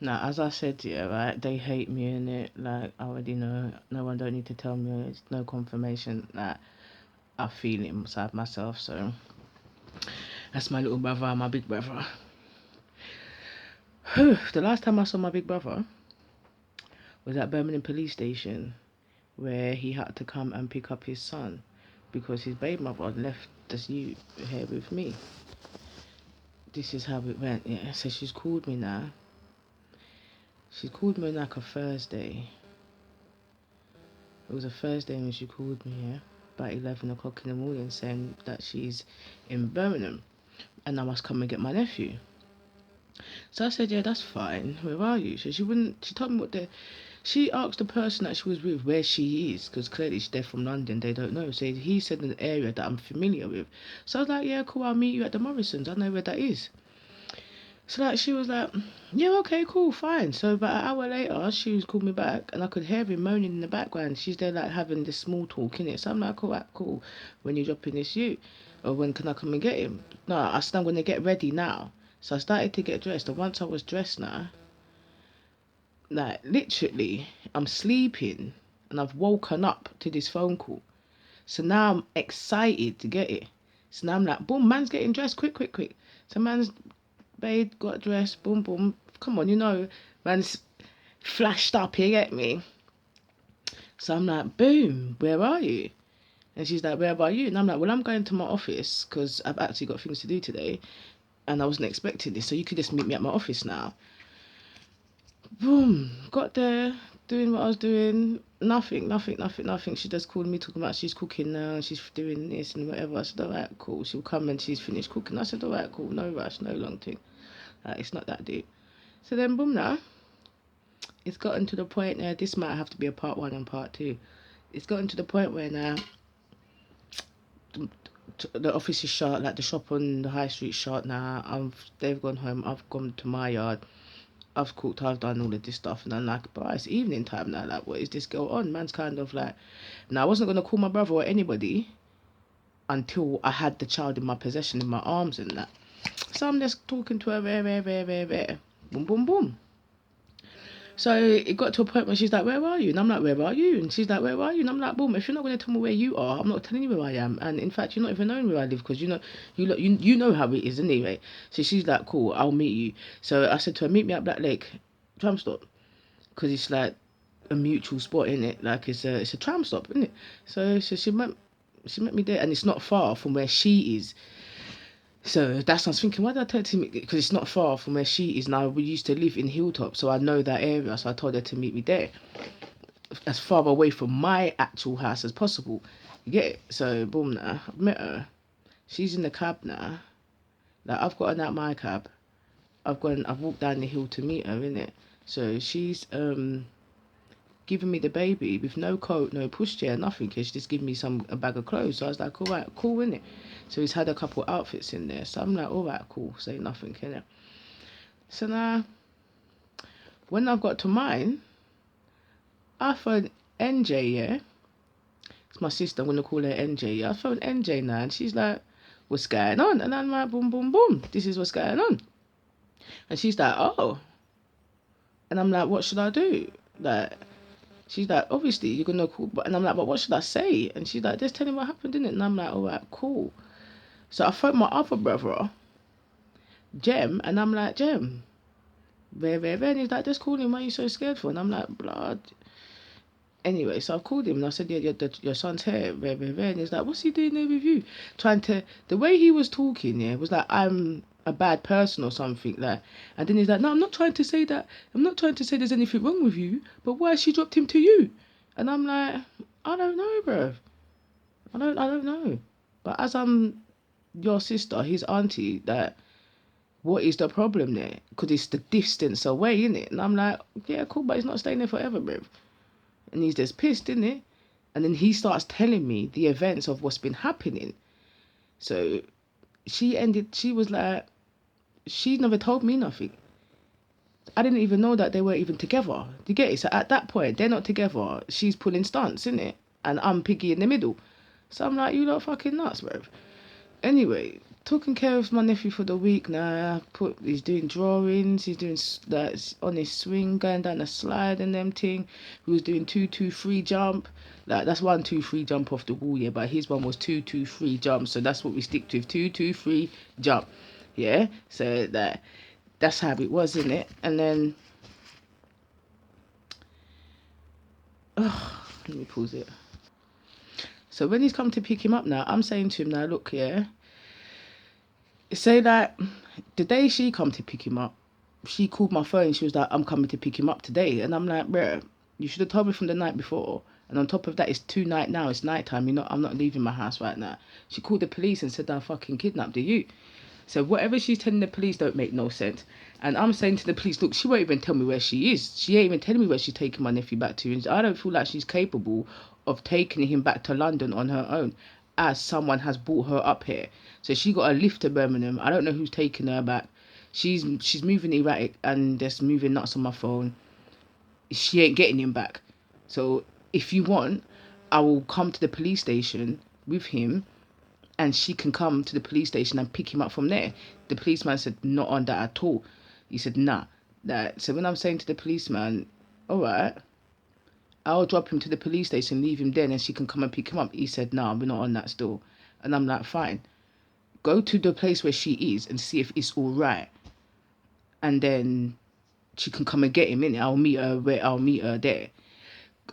Now, as I said, yeah, right, they hate me in it. Like, I already know. No one don't need to tell me. It's no confirmation that I feel it inside myself. So, that's my little brother, my big brother. The last time I saw my big brother was at Birmingham Police Station, where he had to come and pick up his son because his baby mother left this you here with me. This is how it went. Yeah, so she's called me now. She called me on like a Thursday. It was a Thursday when she called me, yeah, about 11 o'clock in the morning, saying that she's in Birmingham and I must come and get my nephew. So I said, yeah, that's fine. Where are you? So she wouldn't. She told me what the. She asked the person that she was with where she is, because clearly they're from London. They don't know. So he said an area that I'm familiar with. So I was like, yeah, cool. I'll meet you at the Morrisons. I know where that is. So like she was like, yeah, okay, cool, fine. So about an hour later, she was called me back, and I could hear him moaning in the background. She's there like having this small talk in it. So I'm like, cool, right, cool. When you dropping this, you, or when can I come and get him? No, I said I'm gonna get ready now. So I started to get dressed, and once I was dressed now, like literally, I'm sleeping, and I've woken up to this phone call. So now I'm excited to get it. So now I'm like, boom, man's getting dressed, quick, quick, quick. So man's babe got dressed, boom, boom. Come on, man's flashed up, you get me? So I'm like, boom, where are you? And she's like, where about you? And I'm like, well, I'm going to my office because I've actually got things to do today. And I wasn't expecting this. So you could just meet me at my office now. Boom, got there, doing what I was doing. Nothing, nothing, nothing, nothing. She just called me talking about she's cooking now, she's doing this and whatever. I said, all right, cool. She'll come and she's finished cooking. I said, all right, cool. No rush, no long thing. It's not that deep. So then, boom, now it's gotten to the point now. This might have to be a part one and part two. It's gotten to the point where now the office is shut, like the shop on the high street shut now. They've gone home. I've gone to my yard. I've cooked. I've done all of this stuff, and I'm like, but it's evening time now. Like, what is this girl on? Man's kind of like. Now I wasn't gonna call my brother or anybody until I had the child in my possession in my arms and that. So I'm just talking to her, there, boom, boom, boom. So it got to a point where she's like, where are you? And I'm like, where are you? And she's like, where are you? And I'm like, boom, if you're not going to tell me where you are, I'm not telling you where I am. And in fact, you're not even knowing where I live because you know how it is anyway. So she's like, cool, I'll meet you. So I said to her, meet me at Black Lake tram stop because it's like a mutual spot in it. Like it's a tram stop, isn't it? So she met me there, and it's not far from where she is. So that's what I was thinking. Why did I tell her to meet? Because it's not far from where she is now. We used to live in Hilltop, so I know that area. So I told her to meet me there, as far away from my actual house as possible. You get it? So boom, now I've met her. She's in the cab now. Like I've gotten out my cab. I've walked down the hill to meet her, innit? So she's giving me the baby with no coat, no pushchair, nothing. Cause she just give me a bag of clothes. So I was like, all right, cool, innit? So he's had a couple outfits in there. So I'm like, all right, cool, say nothing, innit? So now, when I've got to mine, I phone NJ, yeah? It's my sister, I'm going to call her NJ. Yeah? I phone NJ now, and she's like, what's going on? And I'm like, boom, boom, boom, this is what's going on. And she's like, oh. And I'm like, what should I do? Like, she's like, obviously, you're going to call. And I'm like, but what should I say? And she's like, just tell him what happened, didn't it? And I'm like, all right, cool. So I phoned my other brother, Jem, and I'm like, Jem, where? And he's like, just call him, why are you so scared for? And I'm like, blood. Anyway, so I've called him and I said, yeah, your son's here, where? And he's like, what's he doing there with you? The way he was talking, yeah, was like, I'm a bad person or something, like. And then he's like, no, I'm not trying to say that. I'm not trying to say there's anything wrong with you, but why she dropped him to you? And I'm like, I don't know, bro. I don't know. But as I'm your sister, his auntie, that what is the problem there? Because it's the distance away, innit? And I'm like, yeah, cool, but he's not staying there forever, bro. And he's just pissed, innit? And then he starts telling me the events of what's been happening. So she was like, she never told me nothing. I didn't even know that they were even together. Do you get it? So at that point, they're not together. She's pulling stunts, innit? And I'm Piggy in the middle. So I'm like, you lot fucking nuts, bro. Anyway, taking care of my nephew for the week now. He's doing drawings. He's doing on his swing, going down the slide and them thing. He was doing 2-2-3 jump. Like that's 1-2-3 jump off the wall, yeah. But his one was 2-2-3 jump, so that's what we stick to: 2-2-3 jump, yeah. So that's how it was, isn't it? And then, let me pause it. So when he's come to pick him up now, I'm saying to him now, look, yeah. Say that the day she come to pick him up, she called my phone. She was like, I'm coming to pick him up today. And I'm like, bruh, you should have told me from the night before. And on top of that, it's 2 night now. It's night time. I'm not leaving my house right now. She called the police and said I fucking kidnapped you. So whatever she's telling the police don't make no sense. And I'm saying to the police, look, she won't even tell me where she is. She ain't even telling me where she's taking my nephew back to. And I don't feel like she's capable of taking him back to London on her own, as someone has brought her up here. So she got a lift to Birmingham. I don't know who's taking her back. She's moving erratic and just moving nuts on my phone. She ain't getting him back. So if you want, I will come to the police station with him, and she can come to the police station and pick him up from there. The policeman said, not on that at all. He said, nah. So when I'm saying to the policeman, all right, I'll drop him to the police station, leave him there, and she can come and pick him up. He said, nah, we're not on that still. And I'm like, fine. Go to the place where she is and see if it's all right. And then she can come and get him in. I'll meet her there.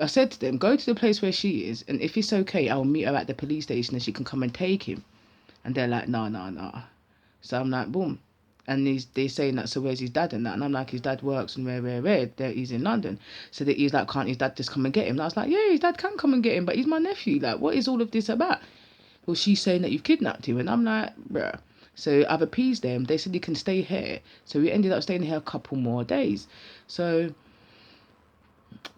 I said to them, go to the place where she is, and if it's okay, I'll meet her at the police station and she can come and take him. And they're like, nah. So I'm like, boom. And they're saying that, so where's his dad and that? And I'm like, his dad works and where? He's in London. So that he's like, can't his dad just come and get him? And I was like, yeah, his dad can come and get him, but he's my nephew. Like, what is all of this about? Well, she's saying that you've kidnapped him. And I'm like, bruh. So I've appeased them. They said you can stay here. So we ended up staying here a couple more days. So,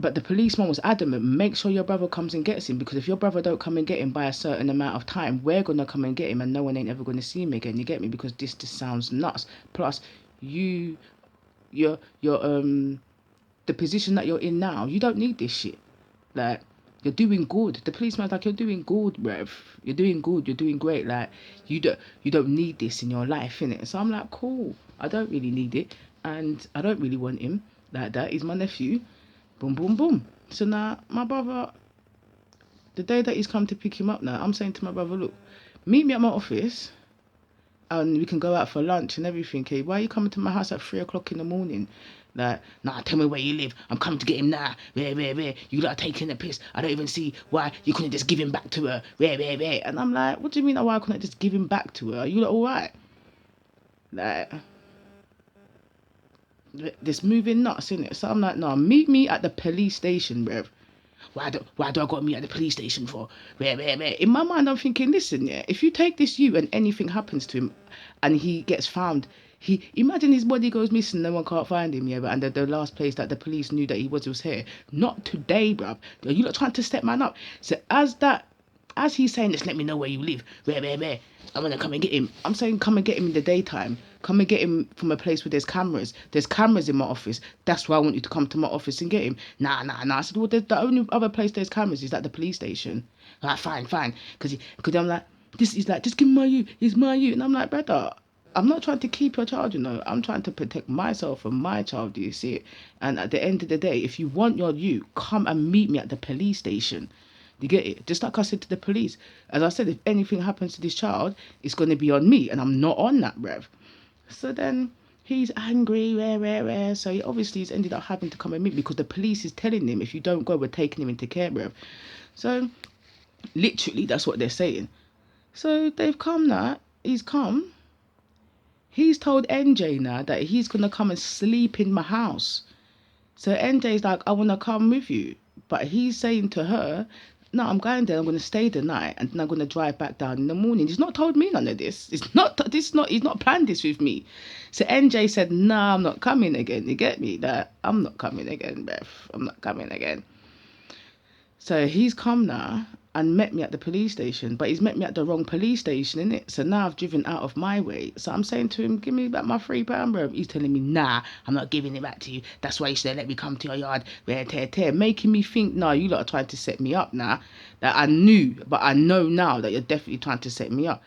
but the policeman was adamant, make sure your brother comes and gets him, because if your brother don't come and get him by a certain amount of time, we're going to come and get him and no one ain't ever going to see him again. You get me? Because this just sounds nuts. Plus, you're the position that you're in now, you don't need this shit. Like, you're doing good. The policeman's like, you're doing good, bruv. You're doing good. You're doing great. Like, you don't need this in your life, innit? So I'm like, cool. I don't really need it, and I don't really want him like that. He's my nephew. Boom, boom, boom. So now my brother, the day that he's come to pick him up now, I'm saying to my brother, look, meet me at my office and we can go out for lunch and everything. Okay, why are you coming to my house at 3 o'clock in the morning? Like, nah, tell me where you live. I'm coming to get him now. Where? You lot are taking the piss. I don't even see why you couldn't just give him back to her. Where? And I'm like, what do you mean why I couldn't just give him back to her? Are you lot alright? Like, this moving nuts, innit? So I'm like, nah, meet me at the police station, bruv. Why do I got to meet at the police station for? Where? In my mind, I'm thinking, listen, yeah, if you take this and anything happens to him and he gets found, imagine his body goes missing, no one can't find him, yeah, but and the last place that the police knew that he was here. Not today, bruv. You're not trying to step man up. So as he's saying, just let me know where you live. Where? I'm going to come and get him. I'm saying come and get him in the daytime. Come and get him from a place where there's cameras. There's cameras in my office. That's why I want you to come to my office and get him. Nah. I said, well, the only other place there's cameras is at the police station. Like, fine. Because I'm like, this is like, just give me my you. He's my you. And I'm like, brother, I'm not trying to keep your child, I'm trying to protect myself and my child, do you see it? And at the end of the day, if you want your you, come and meet me at the police station. You get it? Just like I said to the police. As I said, if anything happens to this child, it's going to be on me. And I'm not on that, bruv. So then he's angry, rare. So he obviously he's ended up having to come and meet me because the police is telling him, if you don't go, we're taking him into care, bruv. So literally, that's what they're saying. So they've come now. He's come. He's told NJ now that he's going to come and sleep in my house. So NJ's like, I want to come with you. But he's saying to her, no, I'm going there. I'm going to stay the night, and then I'm going to drive back down in the morning. He's not told me none of this. He's not planned this with me. So NJ said, no, I'm not coming again. You get me? That I'm not coming again, Beth. I'm not coming again. So he's come now and met me at the police station, but he's met me at the wrong police station, innit? So now I've driven out of my way. So I'm saying to him, give me back my £3, bro. He's telling me, nah, I'm not giving it back to you. That's why you should let me come to your yard. Making me think, no, you lot are trying to set me up now. That I knew, but I know now that you're definitely trying to set me up.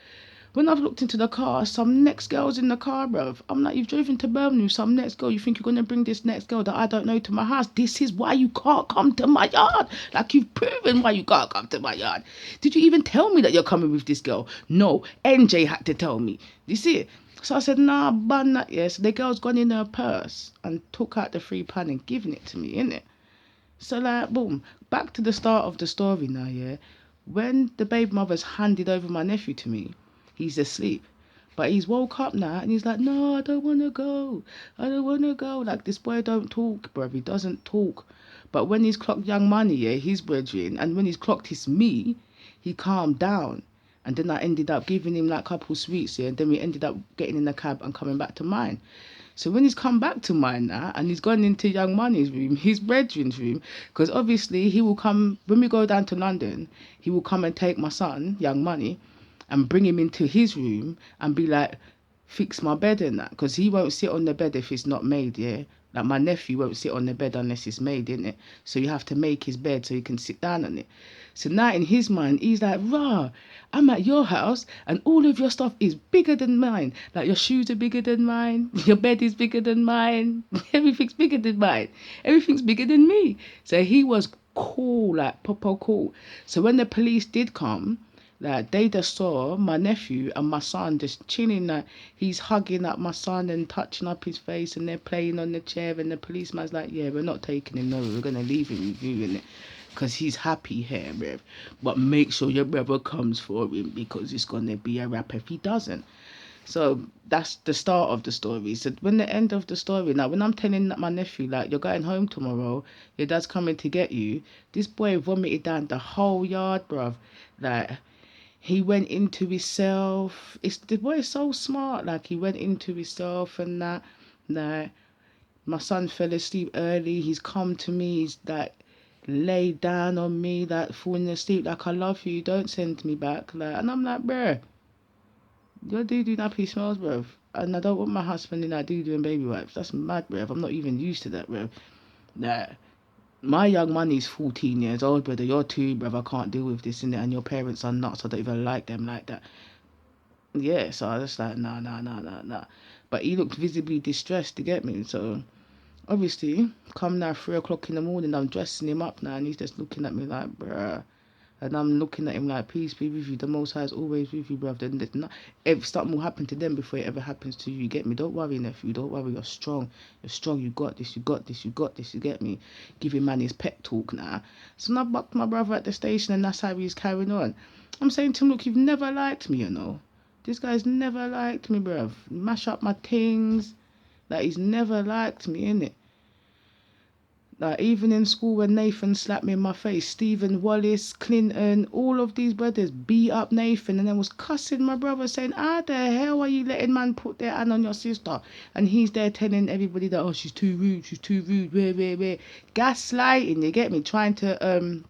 When I've looked into the car, some next girl's in the car, bruv. I'm like, you've driven to Birmingham with some next girl. You think you're going to bring this next girl that I don't know to my house? This is why you can't come to my yard. Like, you've proven why you can't come to my yard. Did you even tell me that you're coming with this girl? No, NJ had to tell me. You see it? So I said, nah, bun that, yeah. So the girl's gone in her purse and took out the £3 and given it to me, innit? So, like, boom, back to the start of the story now, yeah. When the baby mother's handed over my nephew to me, he's asleep. But he's woke up now and he's like, no, I don't want to go. I don't want to go. Like, this boy don't talk, bruv. He doesn't talk. But when he's clocked Young Money, yeah, his brethren, and when he's clocked his me, he calmed down. And then I ended up giving him like a couple sweets, yeah. And then we ended up getting in the cab and coming back to mine. So when he's come back to mine now and he's gone into Young Money's room, his brethren's room, because obviously he will come, when we go down to London, he will come and take my son, Young Money, and bring him into his room and be like, fix my bed and that. Because he won't sit on the bed if it's not made, yeah? Like my nephew won't sit on the bed unless it's made, innit? So you have to make his bed so he can sit down on it. So now in his mind, he's like, rah, I'm at your house and all of your stuff is bigger than mine. Like your shoes are bigger than mine. Your bed is bigger than mine. Everything's bigger than mine. Everything's bigger than me. So he was cool, like proper cool. So when the police did come, like they just saw my nephew and my son just chilling, like he's hugging up my son and touching up his face and they're playing on the chair and the policeman's like, yeah, we're not taking him, no, we're gonna leave him with you, innit? Because he's happy here, bruv. But make sure your brother comes for him because it's gonna be a wrap if he doesn't. So that's the start of the story. So when the end of the story, now when I'm telling my nephew, like, you're going home tomorrow, your dad's coming to get you, this boy vomited down the whole yard, bruv. Like, he went into himself. The boy is so smart. Like, he went into himself and that. Like, my son fell asleep early. He's come to me. He's like laid down on me, like falling asleep. Like, I love you. Don't send me back. Like, and I'm like, bruh, your doo-doo nappy smells, bruv. And I don't want my husband in that doo-doo and baby wipes. That's mad, bruv. I'm not even used to that, bruv. Like, my Young Money's 14 years old, brother. You're two, brother. I can't deal with this, innit? And your parents are nuts. I don't even like them like that. Yeah, so I was just like, nah. But he looked visibly distressed to get me. So obviously, come now 3 o'clock in the morning, I'm dressing him up now, and he's just looking at me like, bruh. And I'm looking at him like, peace be with you. The Most High is always with you, bruv. Then if something will happen to them before it ever happens to you, you get me? Don't worry, nephew. Don't worry. You're strong. You're strong. You got this. You got this. You got this. You get me? Giving man his pep talk now. So now I bucked my brother at the station, and that's how he's carrying on. I'm saying to him, look, you've never liked me, you know. This guy's never liked me, bruv. Mash up my things. Like, he's never liked me, innit? Like, even in school when Nathan slapped me in my face, Stephen Wallace, Clinton, all of these brothers beat up Nathan and then was cussing my brother saying, how the hell are you letting man put their hand on your sister? And he's there telling everybody that, oh, she's too rude, where. Gaslighting, you get me? Trying to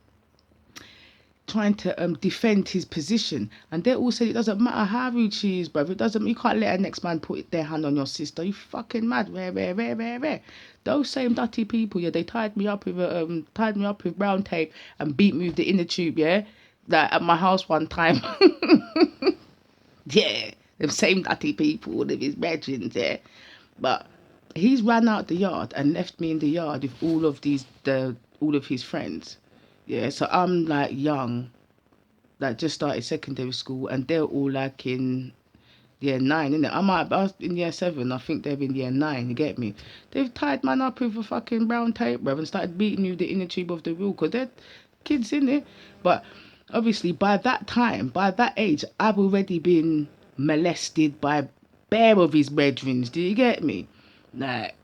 defend his position, and they all said it doesn't matter how rude she is, bruv. It doesn't. You can't let a next man put their hand on your sister. You fucking mad? Where? Those same dirty people, yeah, they tied me up with brown tape and beat me with the inner tube, yeah, like at my house one time. Yeah, them same dirty people, all of his brethren, yeah. But he's ran out the yard and left me in the yard with all of his friends. Yeah, so I'm like young, like just started secondary school, and they're all like in year 9, innit? I was in year 7, I think they're in year 9, you get me? They've tied man up with a fucking brown tape, bruv, and started beating you with the inner tube of the wheel, because they're kids, innit? But obviously by that age, I've already been molested by bare of his brethren, do you get me? Like,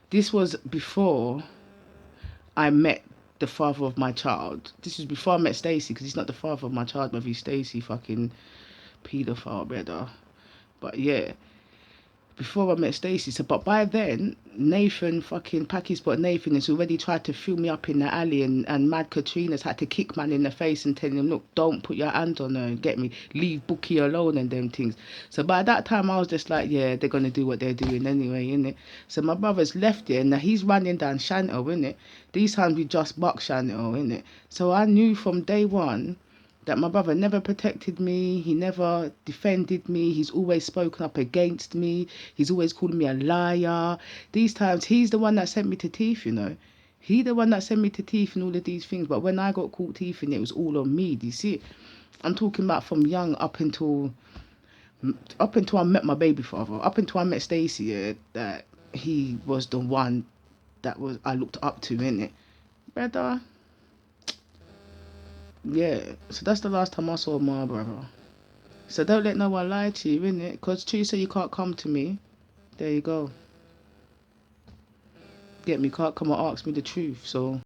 this was before I met the father of my child. This was before I met Stacey, because he's not the father of my child, but he's Stacey fucking paedophile, brother. But yeah, before I met Stacey. So, but by then, Nathan, fucking Packy Spot Nathan, has already tried to fill me up in the alley, and Mad Katrina's had to kick man in the face and tell him, look, don't put your hands on her and get me, leave Bookie alone and them things. So by that time, I was just like, yeah, they're going to do what they're doing anyway, innit? So my brother's left there, and now he's running down Shanto, innit? These times we just buck Shanto, innit? So I knew from day one That my brother never protected me, he never defended me, he's always spoken up against me, he's always calling me a liar. These times, he's the one that sent me to teeth, you know. He the one that sent me to teeth and all of these things. But when I got caught teething, it was all on me. Do you see? I'm talking about from young up until I met my baby father, up until I met Stacey, yeah, that he was the one that was I looked up to, innit? Brother, yeah. So that's the last time I saw my brother. So don't let no one lie to you, innit? Because true say you can't come to me. There you go. Get me, can't come and ask me the truth. So